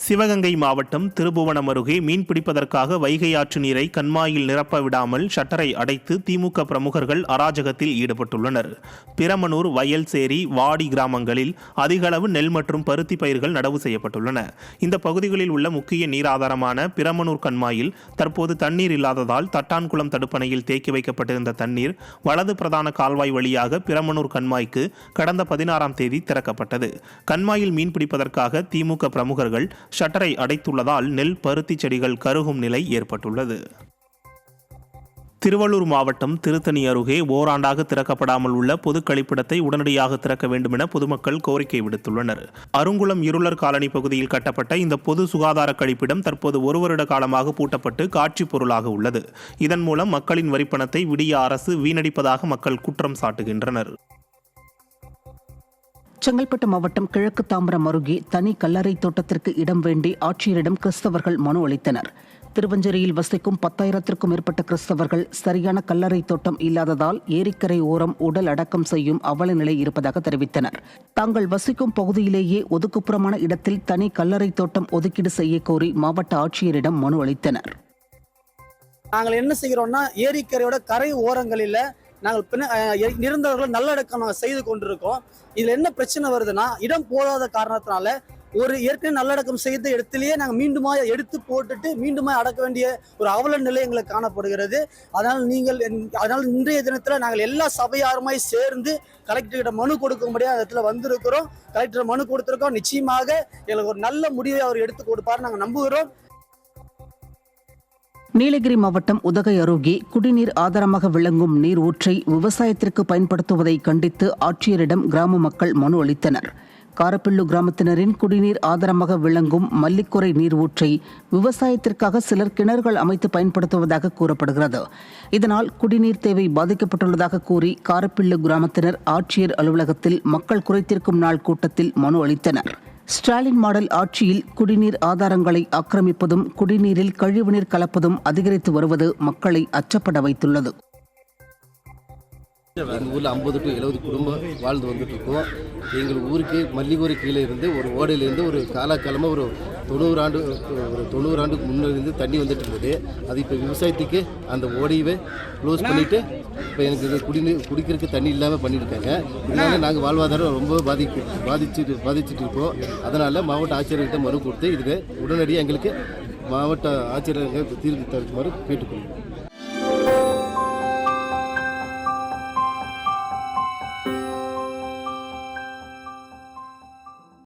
சிவகங்கை மாவட்டம் திருபுவனம் அருகே மீன்பிடிப்பதற்காக வைகை ஆற்று நீரை கண்மாயில் நிரப்ப விடாமல் ஷட்டரை அடைத்து திமுக பிரமுகர்கள் அராஜகத்தில் ஈடுபட்டுள்ளனர். பிரமனூர், வயல்சேரி, வாடி கிராமங்களில் அதிகளவு நெல் மற்றும் பருத்தி பயிர்கள் நடவு செய்யப்பட்டுள்ளன. இந்த பகுதிகளில் உள்ள முக்கிய நீராதாரமான பிரமனூர் கண்மாயில் தற்போது தண்ணீர் இல்லாததால் தட்டான்குளம் தடுப்பணையில் தேக்கி வைக்கப்பட்டிருந்த தண்ணீர் வலது பிரதான கால்வாய் வழியாக பிரமனூர் கண்மாய்க்கு கடந்த 16ஆம் தேதி திறக்கப்பட்டது. கண்மாயில் மீன்பிடிப்பதற்காக திமுக பிரமுகர்கள் ஷட்டரை அடைத்துள்ளதால் நெல், பருத்தி செடிகள் கருகும் நிலை ஏற்பட்டுள்ளது. திருவள்ளூர் மாவட்டம் திருத்தணி அருகே ஓராண்டாக திறக்கப்படாமல் உள்ள பொது கழிப்பிடத்தை உடனடியாக திறக்க வேண்டும் என பொதுமக்கள் கோரிக்கை விடுத்துள்ளனர். அருங்குளம் இருளர் காலனி பகுதியில் கட்டப்பட்ட இந்த பொது சுகாதார கழிப்பிடம் தற்போது 1 வருட காலமாக பூட்டப்பட்டு காட்சி பொருளாக உள்ளது. இதன் மூலம் மக்களின் வரிப்பணத்தை விடிய அரசு வீணடிப்பதாக மக்கள் குற்றம் சாட்டுகின்றனர். செங்கல்பட்டு மாவட்டம் கிழக்கு தாம்பரம் அருகே தனி கல்லறை தோட்டத்திற்கு இடம் வேண்டி ஆட்சியரிடம் கிறிஸ்தவர்கள் மனு அளித்தனர். திருவஞ்சேரியில் வசிக்கும் 10,000க்கும் மேற்பட்ட கிறிஸ்தவர்கள் சரியான கல்லறை தோட்டம் இல்லாததால் ஏரிக்கரை ஓரம் உடல் அடக்கம் செய்யும் அவல நிலை இருப்பதாக தெரிவித்தனர். தாங்கள் வசிக்கும் பகுதியிலேயே ஒதுக்குப்புறமான இடத்தில் தனி கல்லறை தோட்டம் ஒதுக்கீடு செய்ய கோரி மாவட்ட ஆட்சியரிடம் மனு அளித்தனர். நாங்கள் என்ன செய்கிறோம்னா, ஏரிக்கரையோட கரை ஓரங்களில் நாங்கள் நிரந்தரர்கள் நல்லடக்கம் நாங்கள் செய்து கொண்டிருக்கோம். இதில் என்ன பிரச்சனை வருதுன்னா, இடம் போதாத காரணத்தினால ஒரு ஏற்கனவே நல்லடக்கம் செய்த இடத்திலேயே நாங்கள் மீண்டுமா எடுத்து போட்டுட்டு மீண்டுமா அடக்க வேண்டிய ஒரு அவல நிலை எங்களுக்கு காணப்படுகிறது. அதனால் இன்றைய தினத்தில் நாங்கள் எல்லா சபையாருமாய் சேர்ந்து கலெக்டர்கிட்ட மனு கொடுக்கும்படியாக அந்த இடத்துல வந்திருக்கிறோம். கலெக்டர் மனு கொடுத்துருக்கோம். நிச்சயமாக எங்களுக்கு ஒரு நல்ல முடிவை அவர் எடுத்து கொடுப்பார் நாங்கள் நம்புகிறோம். நீலகிரி மாவட்டம் உதகை அருகே குடிநீர் ஆதாரமாக விளங்கும் நீர் ஊற்றை விவசாயத்திற்கு பயன்படுத்துவதை கண்டித்து ஆட்சியரிடம் கிராம மக்கள் மனு அளித்தனர். காரப்பிள்ளு கிராமத்தினரின் குடிநீர் ஆதாரமாக விளங்கும் மல்லிக்குறை நீர் ஊற்றை விவசாயத்திற்காக சிலர் கிணறுகள் அமைத்து பயன்படுத்துவதாக கூறப்படுகிறது. இதனால் குடிநீர் தேவை பாதிக்கப்பட்டுள்ளதாக கூறி காரப்பிள்ளு கிராமத்தினர் ஆட்சியர் அலுவலகத்தில் மக்கள் குறைதீர்க்கும் நாள் கூட்டத்தில் மனு அளித்தனர். ஸ்டாலின் மாடல் ஆட்சியில் குடிநீர் ஆதாரங்களை ஆக்கிரமிப்பதும் குடிநீரில் கழிவுநீர் கலப்பதும் அதிகரித்து வருவது மக்களை அச்சப்பட வைத்துள்ளது. எங்கள் ஊரில் 50 to 70 குடும்பம் வாழ்ந்து வந்துட்டு இருக்கோம். எங்கள் ஊருக்கு மல்லிகூரை கீழே இருந்து ஒரு ஓடையிலேருந்து ஒரு காலகாலமாக ஒரு 90 ஆண்டுக்கு முன்னிருந்து தண்ணி வந்துட்டு இருந்தது. அது இப்போ விவசாயத்துக்கு அந்த ஓடையவே க்ளோஸ் பண்ணிவிட்டு இப்போ எனக்கு குடிக்கிறதுக்கு தண்ணி இல்லாமல் பண்ணியிருக்காங்க. இதனால் நாங்கள் வாழ்வாதாரம் ரொம்ப பாதிச்சுட்டு இருக்கோம். அதனால் மாவட்ட ஆட்சியர்கிட்ட மனு கொடுத்து இதுக்கு உடனடியாக எங்களுக்கு மாவட்ட ஆட்சியர்கள் தீர்வு தருமாறு கேட்டுக்கொள்கிறோம்.